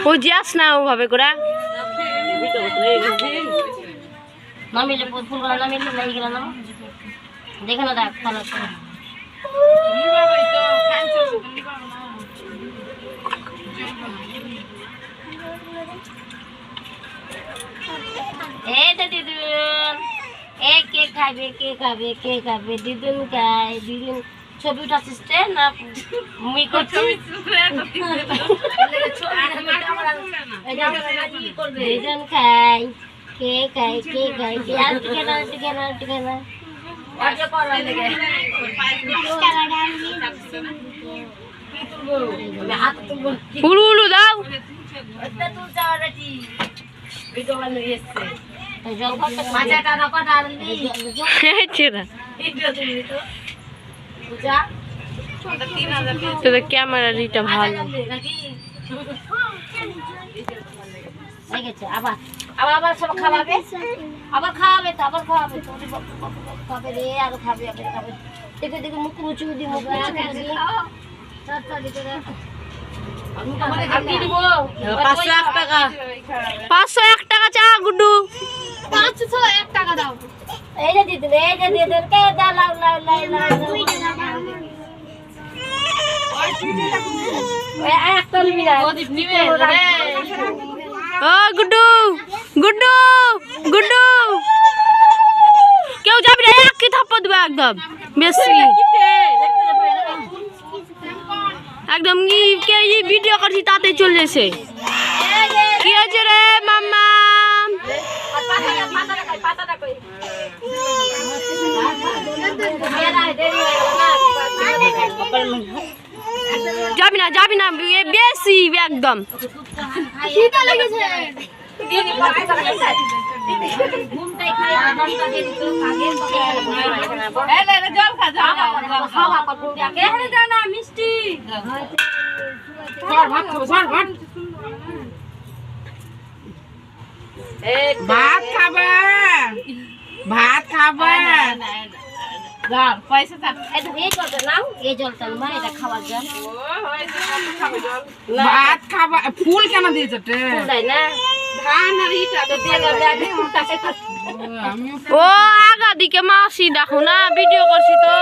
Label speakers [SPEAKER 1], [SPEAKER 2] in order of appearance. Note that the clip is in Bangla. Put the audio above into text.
[SPEAKER 1] ওই যাস না ওভাবে করে
[SPEAKER 2] নামিলে ফুল নামিলে নাই গেল না দেখে না দেখ ভালো দিদুন কে খাবে দিদুন খায় দিদুন ছবি উঠাচ্ছিস না মুই করছি দিদুন খাই কে খায় আর টিকে না
[SPEAKER 1] উলু দাও ক্যামেরাটা ভালো
[SPEAKER 2] আবার সব খাওয়াবে তো খাবে রে আরো খাবে দেখে মুখ উঁচু দি মুখ
[SPEAKER 1] 501 টাকা চা গুড্ডু
[SPEAKER 2] 501 টাকা দাও এই যে দিদি কে দাও লাও একটা নিবি না প্রদীপ নিবে রে
[SPEAKER 1] ও গুড্ডু কেউ যাবি না এক কি থাপ্পড় দিবে একদম বেশি একদম কে এই ভিডিও করছি তাতে চলে এসে কি আছে রে মাম্মা যাবি না বেশি একদম
[SPEAKER 2] মিষ্টি
[SPEAKER 3] ভাত খাবে পয়সা
[SPEAKER 2] এই জলটা মা এটা খাওয়ার জল
[SPEAKER 3] ভাত খাবা ফুল কেন দিয়েছে
[SPEAKER 2] না
[SPEAKER 1] ও আগা দিকে মাসি দেখো না ভিডিও করছি তো